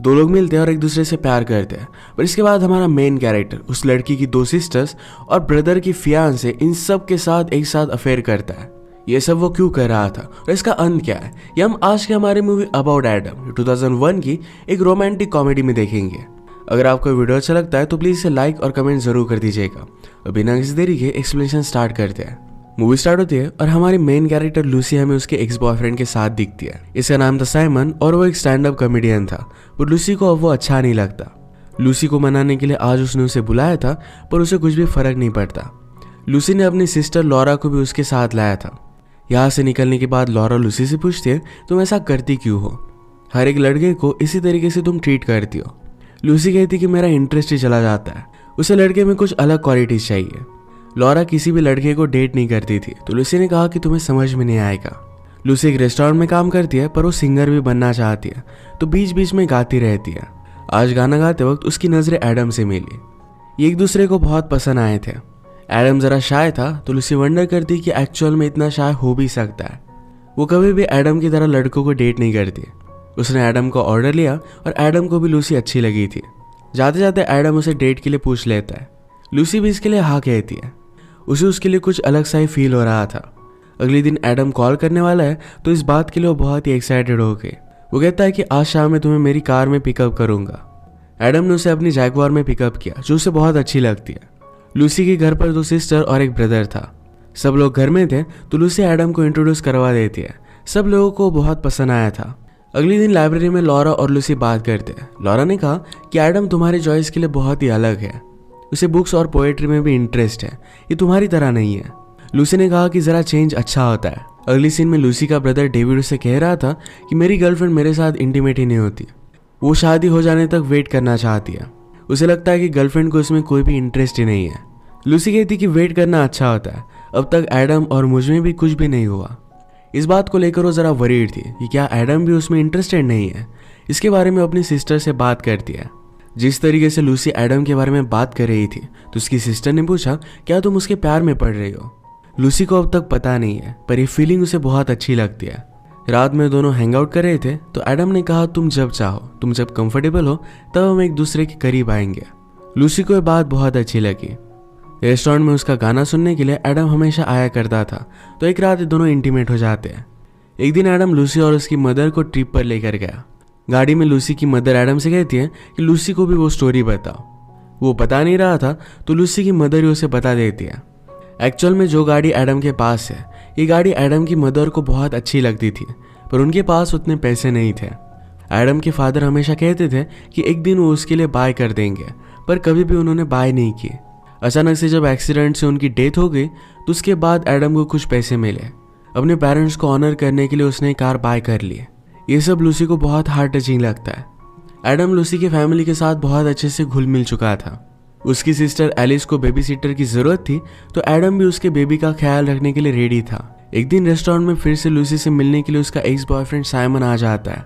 दो लोग मिलते हैं और एक दूसरे से प्यार करते हैं। पर इसके बाद हमारा मेन कैरेक्टर उस लड़की की 2 सिस्टर्स और ब्रदर की फियांसे इन सब के साथ एक साथ अफेयर करता है। ये सब वो क्यों कर रहा था और इसका अंत क्या है, ये हम आज के हमारी मूवी अबाउट एडम 2001 की एक रोमांटिक कॉमेडी में देखेंगे। अगर आपको वीडियो अच्छा लगता है तो प्लीज इसे लाइक और कमेंट जरूर कर दीजिएगा। और बिना किसी देरी के एक्सप्लेनेशन स्टार्ट करते हैं। मूवी स्टार्ट होती है और हमारी मेन कैरेक्टर लूसी हमें उसके एक्स बॉयफ्रेंड के साथ दिखती है। इसका नाम था साइमन और वो एक स्टैंड अप कॉमेडियन था। पर लूसी को अब वो अच्छा नहीं लगता। लूसी को मनाने के लिए आज उसने उसे बुलाया था, पर उसे कुछ भी फर्क नहीं पड़ता। लूसी ने अपनी सिस्टर लॉरा को भी उसके साथ लाया था। यहाँ से निकलने के बाद लॉरा लूसी से पूछती है, तुम ऐसा करती क्यों हो? हर एक लड़के को इसी तरीके से तुम ट्रीट करती हो। लूसी कहती कि मेरा इंटरेस्ट ही चला जाता है, उसे लड़के में कुछ अलग क्वालिटीज चाहिए। लॉरा किसी भी लड़के को डेट नहीं करती थी, तो लूसी ने कहा कि तुम्हें समझ में नहीं आएगा। लूसी एक रेस्टोरेंट में काम करती है, पर वो सिंगर भी बनना चाहती है, तो बीच बीच में गाती रहती है। आज गाना गाते वक्त उसकी नजरें एडम से मिली। ये एक दूसरे को बहुत पसंद आए थे। एडम जरा शाय था, तो लूसी वंडर करती कि एक्चुअल में इतना शाय हो भी सकता है। वो कभी भी एडम की तरह लड़कों को डेट नहीं करती। उसने एडम का ऑर्डर लिया और एडम को भी लूसी अच्छी लगी थी। जाते जाते एडम उसे डेट के लिए पूछ लेता है। लूसी भी इसके लिए हाँ कहती है। उसे उसके लिए कुछ अलग सा ही फील हो रहा था। अगले दिन एडम कॉल करने वाला है, तो इस बात के लिए वो बहुत ही एक्साइटेड हो गए। वो कहता है कि आज शाम में तुम्हें मेरी कार में पिकअप करूंगा। एडम ने उसे अपनी जैगवार में पिकअप किया, जो उसे बहुत अच्छी लगती है। लूसी के घर पर 2 सिस्टर और एक ब्रदर था। सब लोग घर में थे, तो लूसी एडम को इंट्रोड्यूस करवा देती है। सब लोगों को बहुत पसंद आया था। अगले दिन लाइब्रेरी में लॉरा और लूसी बात करते हैं। लॉरा ने कहा कि एडम तुम्हारी चॉइस के लिए बहुत ही अलग है, उसे बुक्स और पोएट्री में भी इंटरेस्ट है, ये तुम्हारी तरह नहीं है। लूसी ने कहा कि जरा चेंज अच्छा होता है। अगली सीन में लूसी का ब्रदर डेविड उसे कह रहा था कि मेरी गर्लफ्रेंड मेरे साथ इंटीमेट ही नहीं होती, वो शादी हो जाने तक वेट करना चाहती है। उसे लगता है कि गर्लफ्रेंड को इसमें कोई भी इंटरेस्ट ही नहीं है। लूसी कहती कि वेट करना अच्छा होता है, अब तक एडम और मुझ में भी कुछ भी नहीं हुआ। इस बात को लेकर वो जरा वरीड थी कि क्या एडम भी उसमें इंटरेस्टेड नहीं है। इसके बारे में अपनी सिस्टर से बात करती है। जिस तरीके से लूसी एडम के बारे में बात कर रही थी, तो उसकी सिस्टर ने पूछा, क्या तुम उसके प्यार में पड़ रही हो? लूसी को अब तक पता नहीं है, पर ये फीलिंग उसे बहुत अच्छी लगती है। रात में दोनों हैंग आउट कर रहे थे, तो एडम ने कहा, तुम जब चाहो, तुम जब कंफर्टेबल हो, तब हम एक दूसरे के करीब आएंगे। लूसी को यह बात बहुत अच्छी लगी। रेस्टोरेंट में उसका गाना सुनने के लिए एडम हमेशा आया करता था, तो एक रात दोनों इंटीमेट हो जाते हैं। एक दिन एडम लूसी और उसकी मदर को ट्रिप पर लेकर गया। गाड़ी में लूसी की मदर एडम से कहती है कि लूसी को भी वो स्टोरी बताओ। वो बता नहीं रहा था, तो लूसी की मदर ही उसे बता देती है। एक्चुअल में जो गाड़ी एडम के पास है, ये गाड़ी एडम की मदर को बहुत अच्छी लगती थी, पर उनके पास उतने पैसे नहीं थे। एडम के फादर हमेशा कहते थे कि एक दिन वो उसके लिए बाय कर देंगे, पर कभी भी उन्होंने बाय नहीं की। अचानक से जब एक्सीडेंट से उनकी डेथ हो गई, तो उसके बाद एडम को कुछ पैसे मिले। अपने पेरेंट्स को ऑनर करने के लिए उसने कार बाय कर ली। ये सब लूसी को बहुत हार्ट टचिंग लगता है। एडम लूसी की फैमिली के साथ बहुत अच्छे से घुल मिल चुका था। उसकी सिस्टर एलिस को बेबी सिटर की जरूरत थी, तो एडम भी उसके बेबी का ख्याल रखने के लिए रेडी था। एक दिन रेस्टोरेंट में फिर से लूसी से मिलने के लिए उसका एक्स बॉयफ्रेंड साइमन आ जाता है।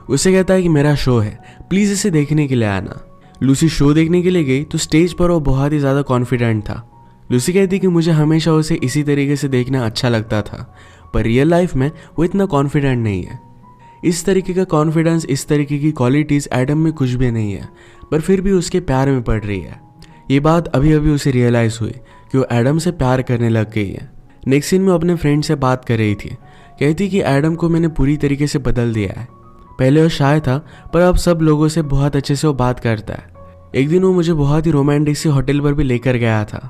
उसे कहता है कि मेरा शो है, प्लीज इसे देखने के लिए आना। लूसी शो देखने के लिए गई, तो स्टेज पर वो बहुत ही ज्यादा कॉन्फिडेंट था। लूसी कहती कि मुझे हमेशा उसे इसी तरीके से देखना अच्छा लगता था, पर रियल लाइफ में वो इतना कॉन्फिडेंट नहीं है। इस तरीके का कॉन्फिडेंस, इस तरीके की क्वालिटीज एडम में कुछ भी नहीं है, पर फिर भी उसके प्यार में पड़ रही है। ये बात अभी अभी उसे रियलाइज हुई कि वो एडम से प्यार करने लग गई है। नेक्स्ट सीन में अपने फ्रेंड से बात कर रही थी। कहती कि एडम को मैंने पूरी तरीके से बदल दिया है। पहले वो शाय था, पर अब सब लोगों से बहुत अच्छे से वो बात करता है। एक दिन वो मुझे बहुत ही रोमांटिक सी होटल पर भी लेकर गया था।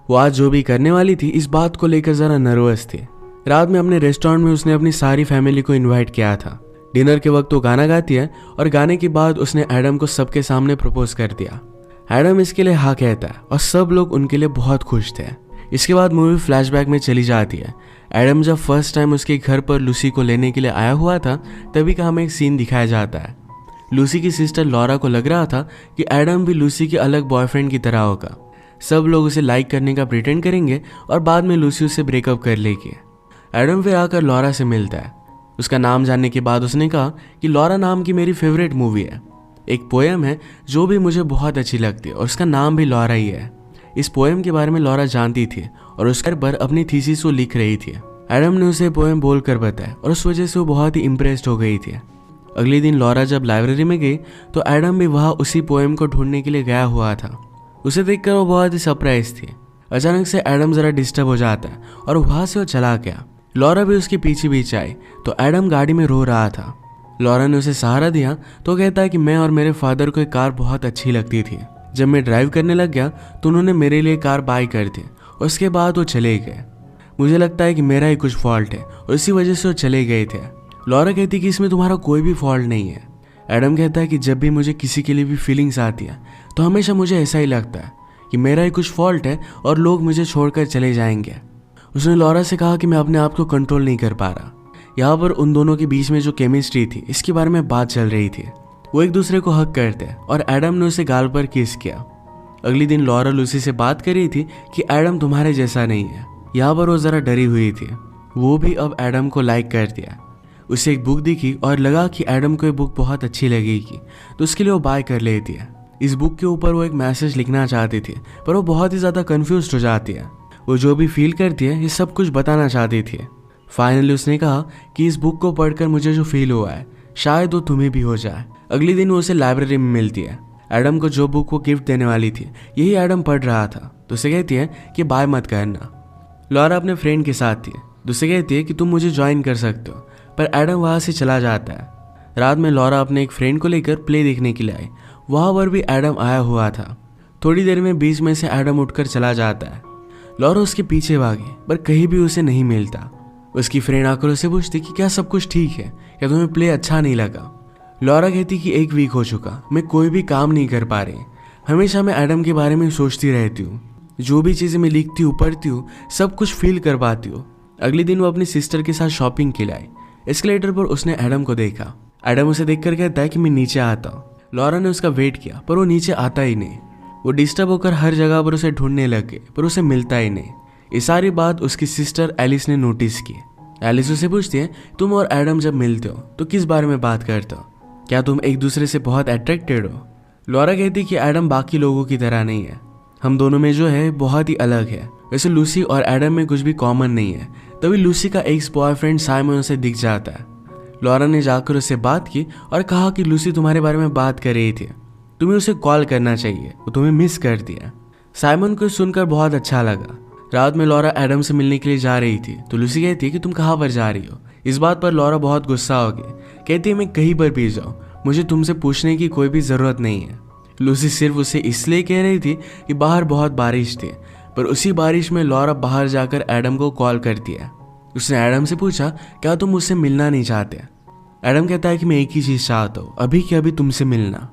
वो आज जो भी करने वाली थी, इस बात को लेकर जरा नर्वस थी। रात में अपने रेस्टोरेंट में उसने अपनी सारी फैमिली को इन्वाइट किया था। डिनर के वक्त वो गाना गाती है और गाने के बाद उसने एडम को सबके सामने प्रपोज कर दिया। एडम इसके लिए हाँ कहता है और सब लोग उनके लिए बहुत खुश थे। इसके बाद मूवी फ्लैशबैक में चली जाती है। एडम जब फर्स्ट टाइम उसके घर पर लूसी को लेने के लिए आया हुआ था, तभी का हमें एक सीन दिखाया जाता है। लूसी की सिस्टर लॉरा को लग रहा था कि एडम भी लूसी के अलग बॉयफ्रेंड की तरह होगा। सब लोग उसे लाइक करने का प्रिटेंड करेंगे और बाद में लूसी उससे ब्रेकअप कर लेगी। एडम फिर आकर लॉरा से मिलता है। उसका नाम जानने के बाद उसने कहा कि लॉरा नाम की मेरी फेवरेट मूवी है। एक पोएम है जो भी मुझे बहुत अच्छी लगती है और उसका नाम भी लॉरा ही है। इस पोएम के बारे में लॉरा जानती थी और उसके पर अपनी थीसिस को लिख रही थी। एडम ने उसे पोएम बोलकर बताया और उस वजह से वो बहुत ही इम्प्रेस्ड हो गई थी। अगले दिन लॉरा जब लाइब्रेरी में गई तो एडम भी वहाँ उसी पोएम को ढूंढने के लिए गया हुआ था। उसे देखकर वो बहुत ही सरप्राइज थी। अचानक से एडम जरा डिस्टर्ब हो जाता है और वहाँ से वो चला गया। लॉरा भी उसके पीछे पीछे आई तो एडम गाड़ी में रो रहा था। लॉरा ने उसे सहारा दिया तो कहता है कि मैं और मेरे फादर को एक कार बहुत अच्छी लगती थी। जब मैं ड्राइव करने लग गया तो उन्होंने मेरे लिए कार बाय कर दी। उसके बाद वो चले गए। मुझे लगता है कि मेरा ही कुछ फॉल्ट है और इसी वजह से वो चले गए थे। लॉरा कहती कि इसमें तुम्हारा कोई भी फॉल्ट नहीं है। एडम कहता है कि जब भी मुझे किसी के लिए भी फीलिंग्स आती है तो हमेशा मुझे ऐसा ही लगता है कि मेरा ही कुछ फॉल्ट है और लोग मुझे छोड़कर चले जाएंगे। उसने लॉरा से कहा कि मैं अपने आप को कंट्रोल नहीं कर पा रहा। यहाँ पर उन दोनों के बीच में जो केमिस्ट्री थी इसके बारे में बात चल रही थी। वो एक दूसरे को हक करते और एडम ने उसे गाल पर किस किया। अगले दिन लॉरा लूसी से बात कर रही थी कि एडम तुम्हारे जैसा नहीं है। यहाँ पर वो जरा डरी हुई थी। वो भी अब एडम को लाइक कर दिया। उसे एक बुक दिखी और लगा कि एडम को ये बुक बहुत अच्छी लगेगी तो उसके लिए वो बाय कर लेती है। इस बुक के ऊपर वो एक मैसेज लिखना चाहती थी पर वो बहुत ही ज़्यादा कन्फ्यूज हो जाती है। वो जो भी फील करती है ये सब कुछ बताना चाहती थी। फाइनली उसने कहा कि इस बुक को पढ़कर मुझे जो फील हुआ है शायद वो तुम्हें भी हो जाए। अगले दिन वो उसे लाइब्रेरी में मिलती है। एडम को जो बुक वो गिफ्ट देने वाली थी यही एडम पढ़ रहा था तो उसे कहती है कि बाय मत करना। लॉरा अपने फ्रेंड के साथ थी तो उसे कहती है कि तुम मुझे ज्वाइन कर सकते हो पर एडम वहाँ से चला जाता है। रात में लॉरा अपने एक फ्रेंड को लेकर प्ले देखने के लिए आई। वहाँ पर भी एडम आया हुआ था। थोड़ी देर में बीच में से एडम उठकर चला जाता है। लॉरा उसके पीछे भागी पर कहीं भी उसे नहीं मिलता। उसकी फ्रेंड आकर उसे पूछती कि क्या सब कुछ ठीक है, क्या तुम्हें प्ले अच्छा नहीं लगा। लॉरा कहती कि 1 वीक हो चुका, मैं कोई भी काम नहीं कर पा रही। हमेशा मैं एडम के बारे में सोचती रहती हूँ। जो भी चीज़ें मैं लिखती हूँ पढ़ती हूँ सब कुछ फील कर पाती हूँ। अगले दिन वो अपनी सिस्टर के साथ शॉपिंग के लिए आई। एस्केलेटर पर उसने एडम को देखा। एडम उसे देखकर कहता है कि मैं नीचे आता हूँ। लॉरा ने उसका वेट किया पर वो नीचे आता ही नहीं। वो डिस्टर्ब होकर हर जगह पर उसे ढूंढने लगे पर उसे मिलता ही नहीं। ये सारी बात उसकी सिस्टर एलिस ने नोटिस की। एलिस उसे पूछती है तुम और एडम जब मिलते हो तो किस बारे में बात करते हो, क्या तुम एक दूसरे से बहुत अट्रैक्टेड हो। लॉरा कहती कि एडम बाकी लोगों की तरह नहीं है, हम दोनों में जो है बहुत ही अलग है। वैसे लूसी और एडम में कुछ भी कॉमन नहीं है। तभी लूसी का एक्स बॉयफ्रेंड साइमन उसे दिख जाता है। लॉरा ने जाकर उससे बात की और कहा कि लूसी तुम्हारे बारे में बात कर रही थी, तुम्हें उसे कॉल करना चाहिए, वो तुम्हें मिस कर दिया। साइमन को सुनकर बहुत अच्छा लगा। रात में लॉरा एडम से मिलने के लिए जा रही थी तो लूसी कहती है कि तुम कहाँ पर जा रही हो। इस बात पर लॉरा बहुत गुस्सा हो गई। कहती है मैं कहीं पर भी जाऊँ, मुझे तुमसे पूछने की कोई भी ज़रूरत नहीं है। लूसी सिर्फ उसे इसलिए कह रही थी कि बाहर बहुत बारिश थी, पर उसी बारिश में लॉरा बाहर जाकर एडम को कॉल करती है। उसने एडम से पूछा क्या तुम मुझसे मिलना नहीं चाहते। एडम कहता है कि मैं एक ही चीज़ चाहता हूँ, अभी के अभी तुमसे मिलना।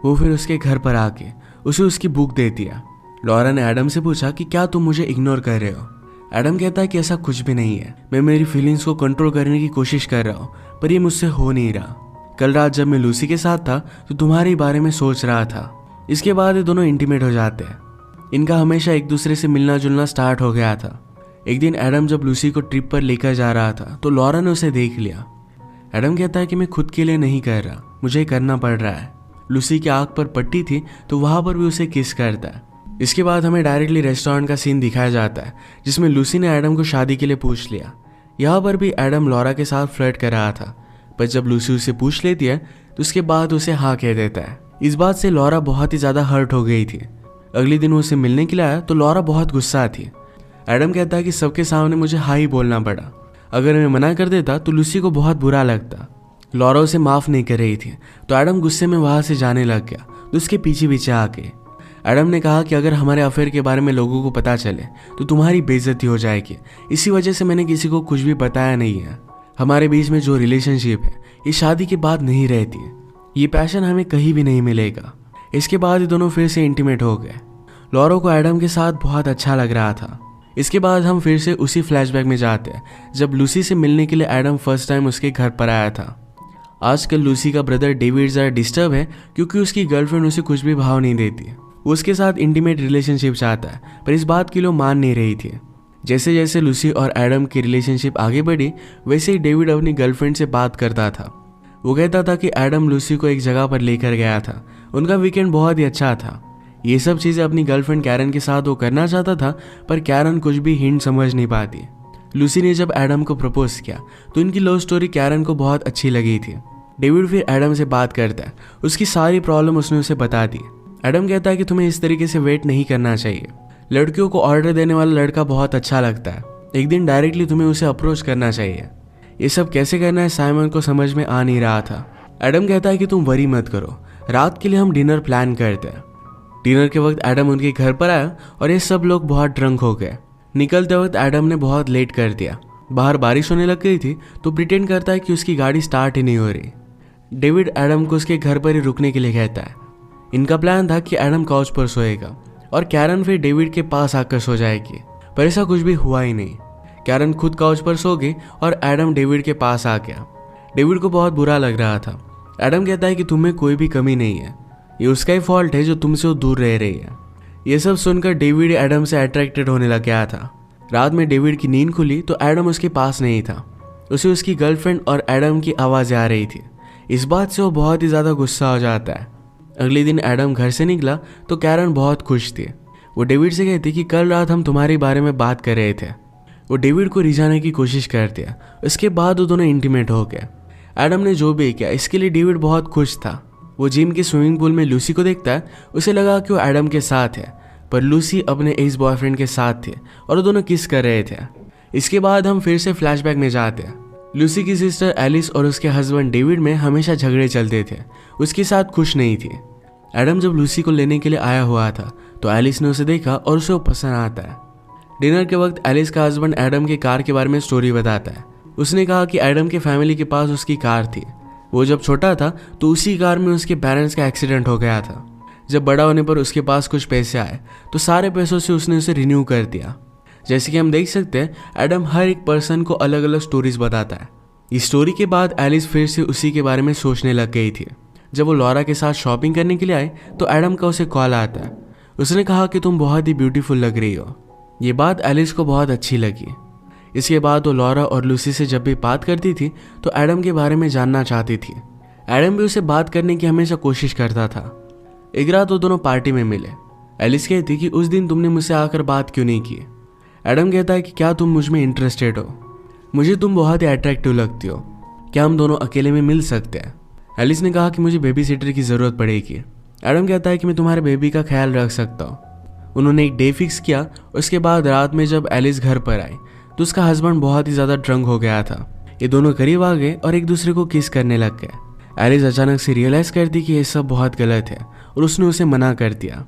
वो फिर उसके घर पर आके उसे उसकी बुक देती है। लॉरा ने एडम से पूछा कि क्या तुम मुझे इग्नोर कर रहे हो। एडम कहता है कि ऐसा कुछ भी नहीं है, मैं मेरी फीलिंग्स को कंट्रोल करने की कोशिश कर रहा हूँ पर ये मुझसे हो नहीं रहा। कल रात जब मैं लूसी के साथ था तो तुम्हारे बारे में सोच रहा था। इसके बाद ये दोनों इंटीमेट हो जाते हैं। इनका हमेशा एक दूसरे से मिलना जुलना स्टार्ट हो गया था। एक दिन एडम जब लूसी को ट्रिप पर लेकर जा रहा था तो लॉरा ने उसे देख लिया। एडम कहता है कि मैं खुद के लिए नहीं कर रहा, मुझे करना पड़ रहा है। लूसी की आंख पर पट्टी थी तो वहां पर भी उसे किस करता है। इसके बाद हमें डायरेक्टली रेस्टोरेंट का सीन दिखाया जाता है जिसमें लूसी ने एडम को शादी के लिए पूछ लिया। यहाँ पर भी एडम लॉरा के साथ फ्लर्ट कर रहा था, पर जब लूसी उसे पूछ लेती है तो उसके बाद उसे हाँ कह देता है। इस बात से लॉरा बहुत ही ज़्यादा हर्ट हो गई थी। अगले दिन वो उसे मिलने के लिए आया तो लॉरा बहुत गुस्सा थी। एडम कहता है कि सबके सामने मुझे हाँ ही बोलना पड़ा, अगर मैं मना कर देता तो लूसी को बहुत बुरा लगता। लॉरा उसे माफ़ नहीं कर रही थी तो एडम गुस्से में वहाँ से जाने लग गया तो उसके पीछे पीछे आके एडम ने कहा कि अगर हमारे अफेयर के बारे में लोगों को पता चले तो तुम्हारी बेइज्जती हो जाएगी, इसी वजह से मैंने किसी को कुछ भी बताया नहीं है। हमारे बीच में जो रिलेशनशिप है ये शादी के बाद नहीं रहती है, ये पैशन हमें कहीं भी नहीं मिलेगा। इसके बाद ये दोनों फिर से इंटीमेट हो गए। लॉरा को एडम के साथ बहुत अच्छा लग रहा था। इसके बाद हम फिर से उसी फ्लैशबैक में जाते हैं जब लूसी से मिलने के लिए एडम फर्स्ट टाइम उसके घर पर आया था। आजकल लूसी का ब्रदर डेविड ज़रा डिस्टर्ब है क्योंकि उसकी गर्लफ्रेंड उसे कुछ भी भाव नहीं देती। वो उसके साथ इंटीमेट रिलेशनशिप चाहता है पर इस बात के लिए मान नहीं रही थी। जैसे जैसे लूसी और एडम की रिलेशनशिप आगे बढ़ी वैसे ही डेविड अपनी गर्लफ्रेंड से बात करता था। वो कहता था कि एडम लूसी को एक जगह पर लेकर गया था, उनका वीकेंड बहुत ही अच्छा था। ये सब चीज़ें अपनी गर्लफ्रेंड कैरन के साथ वो करना चाहता था पर कैरन कुछ भी हिंट समझ नहीं पाती। लूसी ने जब एडम को प्रपोज किया तो इनकी लव स्टोरी कैरन को बहुत अच्छी लगी थी। डेविड फिर एडम से बात करता है, उसकी सारी प्रॉब्लम उसने उसे बता दी। एडम कहता है कि तुम्हें इस तरीके से वेट नहीं करना चाहिए, लड़कियों को ऑर्डर देने वाला लड़का बहुत अच्छा लगता है, एक दिन डायरेक्टली तुम्हें उसे अप्रोच करना चाहिए। ये सब कैसे करना है साइमन को समझ में आ नहीं रहा था। एडम कहता है कि तुम वरी मत करो, रात के लिए हम डिनर प्लान करते हैं। डिनर के वक्त एडम उनके घर पर आया और ये सब लोग बहुत ड्रंक हो गए। निकलते वक्त एडम ने बहुत लेट कर दिया। बाहर बारिश होने लग गई थी तो प्रिटेंड करता है कि उसकी गाड़ी स्टार्ट ही नहीं हो रही। डेविड एडम को उसके घर पर ही रुकने के लिए कहता है। इनका प्लान था कि एडम काउच पर सोएगा और कैरन फिर डेविड के पास आकर सो जाएगी, पर ऐसा कुछ भी हुआ ही नहीं। कैरन खुद काउच पर सो गई और एडम डेविड के पास आ गया। डेविड को बहुत बुरा लग रहा था। एडम कहता है कि तुम्हें कोई भी कमी नहीं है, ये उसका ही फॉल्ट है जो तुमसे वो दूर रह रही है। ये सब सुनकर डेविड एडम से अट्रैक्टेड होने लग गया था। रात में डेविड की नींद खुली तो एडम उसके पास नहीं था। उसे उसकी गर्लफ्रेंड और एडम की आवाज़ें आ रही थी। इस बात से वो बहुत ही ज़्यादा गुस्सा हो जाता है। अगले दिन एडम घर से निकला तो कैरन बहुत खुश थी। वो डेविड से कहती कि कल रात हम तुम्हारे बारे में बात कर रहे थे। वो डेविड को रिझाने की कोशिश करती है। उसके बाद वो दोनों इंटीमेट हो गए। एडम ने जो भी किया इसके लिए डेविड बहुत खुश था। वो जिम के स्विमिंग पूल में लूसी को देखता है। उसे लगा कि वो एडम के साथ है, पर लूसी अपने एक्स बॉयफ्रेंड के साथ थी और वो दोनों किस कर रहे थे। इसके बाद हम फिर से फ्लैशबैक में जाते हैं। लूसी की सिस्टर एलिस और उसके हस्बैंड डेविड में हमेशा झगड़े चलते थे, उसके साथ खुश नहीं थी। एडम जब लूसी को लेने के लिए आया हुआ था तो एलिस ने उसे देखा और उसे वो पसंद आता है। डिनर के वक्त एलिस का हस्बैंड एडम के कार के बारे में स्टोरी बताता है। उसने कहा कि एडम के फैमिली के पास उसकी कार थी। वो जब छोटा था तो उसी कार में उसके पेरेंट्स का एक्सीडेंट हो गया था। जब बड़ा होने पर उसके पास कुछ पैसे आए तो सारे पैसों से उसने उसे रिन्यू कर दिया। जैसे कि हम देख सकते हैं एडम हर एक पर्सन को अलग अलग स्टोरीज बताता है। इस स्टोरी के बाद एलिस फिर से उसी के बारे में सोचने लग गई थी। जब वो लॉरा के साथ शॉपिंग करने के लिए आए तो एडम का उसे कॉल आता है। उसने कहा कि तुम बहुत ही ब्यूटीफुल लग रही हो। ये बात एलिस को बहुत अच्छी लगी। इसके बाद वो लॉरा और लूसी से जब भी बात करती थी तो एडम के बारे में जानना चाहती थी। एडम भी उसे बात करने की हमेशा कोशिश करता था। एक रात वो दोनों पार्टी में मिले। एलिस कहती कि उस दिन तुमने मुझसे आकर बात क्यों नहीं की। एडम कहता है कि क्या तुम मुझ में इंटरेस्टेड हो, मुझे तुम बहुत ही अट्रैक्टिव लगती हो, क्या हम दोनों अकेले में मिल सकते हैं। एलिस ने कहा कि मुझे बेबी सिटर की ज़रूरत पड़ेगी। एडम कहता है कि मैं तुम्हारे बेबी का ख्याल रख सकता हूँ। उन्होंने एक डे फिक्स किया। उसके बाद रात में जब एलिस घर पर आई तो उसका हस्बैंड बहुत ही ज़्यादा ड्रंक हो गया था। ये दोनों करीब आ गए और एक दूसरे को किस करने लग गए। एलिस अचानक से रियलाइज़ करती कि ये सब बहुत गलत है और उसने उसे मना कर दिया।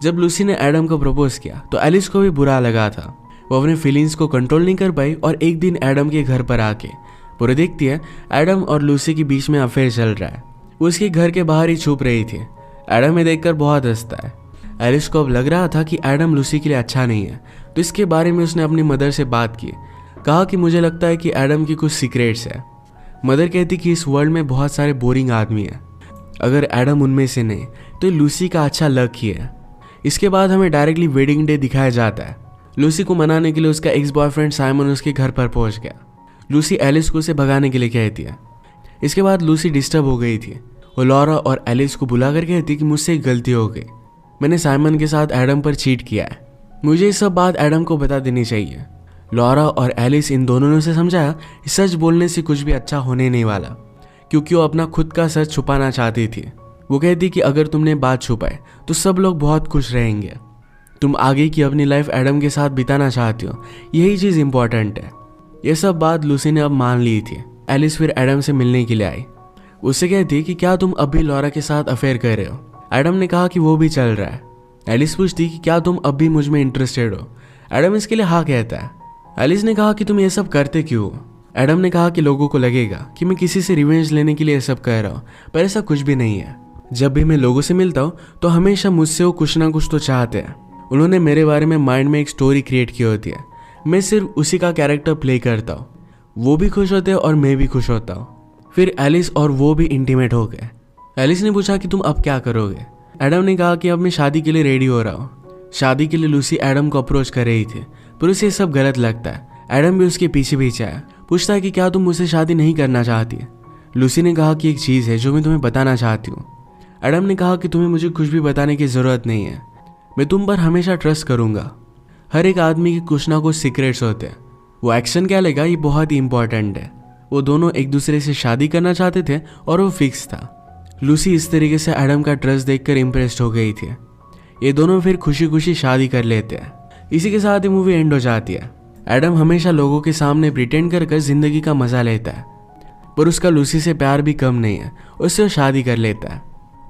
जब लूसी ने एडम को प्रपोज किया तो एलिस को भी बुरा लगा था। वो अपने फीलिंग्स को कंट्रोल नहीं कर पाई और एक दिन एडम के घर पर आके पूरे देखती है एडम और लूसी के बीच में अफेयर चल रहा है। वो उसके घर के बाहर ही छुप रही थी। एडम ये देखकर बहुत हंसता है। एलिस को अब लग रहा था कि एडम लूसी के लिए अच्छा नहीं है, तो इसके बारे में उसने अपनी मदर से बात की। कहा कि मुझे लगता है कि एडम की कुछ सीक्रेट्स है। मदर कहती कि इस वर्ल्ड में बहुत सारे बोरिंग आदमी हैं, अगर एडम उनमें से नहीं तो लूसी का अच्छा लक ही है। इसके बाद हमें डायरेक्टली वेडिंग डे दिखाया जाता है। लूसी को मनाने के लिए उसका एक्स बॉयफ्रेंड साइमन उसके घर पर पहुंच गया। लूसी एलिस को उसे भगाने के लिए कहती है। इसके बाद लूसी डिस्टर्ब हो गई थी। वो लॉरा और एलिस को बुलाकर कहती कि मुझसे एक गलती हो गई, मैंने साइमन के साथ एडम पर चीट किया है, मुझे ये सब बात एडम को बता देनी चाहिए। लॉरा और एलिस इन दोनों ने उसे समझाया कि सच बोलने से कुछ भी अच्छा होने नहीं वाला, क्योंकि वो अपना खुद का सच छुपाना चाहती थी। वो कहती कि अगर तुमने बात छुपाए तो सब लोग बहुत खुश रहेंगे। तुम आगे की अपनी लाइफ एडम के साथ बिताना चाहती हो, यही चीज़ इंपॉर्टेंट है। ये सब बात लूसी ने अब मान ली थी। एलिस फिर एडम से मिलने के लिए आई। उससे कहती कि क्या तुम अभी लॉरा के साथ अफेयर कर रहे हो। एडम ने कहा कि वो भी चल रहा है। एलिस पूछती कि क्या तुम अब भी मुझ में इंटरेस्टेड हो। एडम इसके लिए हाँ कहता है। एलिस ने कहा कि तुम ये सब करते क्यों हो। एडम ने कहा कि लोगों को लगेगा कि मैं किसी से रिवेंज लेने के लिए ये सब कह रहा हूँ, पर ऐसा कुछ भी नहीं है। जब भी मैं लोगों से मिलता हूँ तो हमेशा मुझसे वो कुछ ना कुछ तो चाहते हैं। उन्होंने मेरे बारे में माइंड में एक स्टोरी क्रिएट की होती है, मैं सिर्फ उसी का कैरेक्टर प्ले करता हूँ। वो भी खुश होते हैं और मैं भी खुश होता हूँ। फिर एलिस और वो भी इंटीमेट हो गए। एलिस ने पूछा कि तुम अब क्या करोगे। एडम ने कहा कि अब मैं शादी के लिए रेडी हो रहा हूँ। शादी के लिए लूसी एडम को अप्रोच कर रही थी, पर उसे सब गलत लगता है। एडम भी उसके पीछे पीछे आया, पूछता है कि क्या तुम मुझसे शादी नहीं करना चाहती। लूसी ने कहा कि एक चीज़ है जो मैं तुम्हें बताना चाहती हूँ। एडम ने कहा कि तुम्हें मुझे कुछ भी बताने की ज़रूरत नहीं है, मैं तुम पर हमेशा ट्रस्ट करूँगा। हर एक आदमी के कुछ ना कुछ सीक्रेट्स होते हैं, वो एक्शन क्या लेगा ये बहुत ही इंपॉर्टेंट है। वो दोनों एक दूसरे से शादी करना चाहते थे और वो फिक्स था। लूसी इस तरीके से एडम का ट्रस्ट देखकर इम्प्रेस्ड हो गई थी। ये दोनों फिर खुशी खुशी शादी कर लेते हैं। इसी के साथ ही मूवी एंड हो जाती है। एडम हमेशा लोगों के सामने प्रिटेंड कर जिंदगी का मजा लेता है, पर उसका लूसी से प्यार भी कम नहीं है, उससे वो शादी कर लेता है।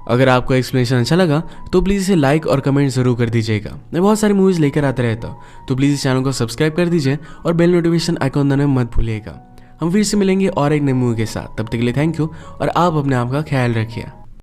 अगर आपको एक्सप्लेनेशन अच्छा लगा तो प्लीज़ इसे लाइक और कमेंट ज़रूर कर दीजिएगा। मैं बहुत सारी मूवीज़ लेकर आता रहता हूँ, तो प्लीज़ इस चैनल को सब्सक्राइब कर दीजिए और बेल नोटिफिकेशन आइकॉन दबाना मत भूलिएगा। हम फिर से मिलेंगे और एक नई मूवी के साथ। तब तक के लिए थैंक यू और आप अपने आप का ख्याल रखिए।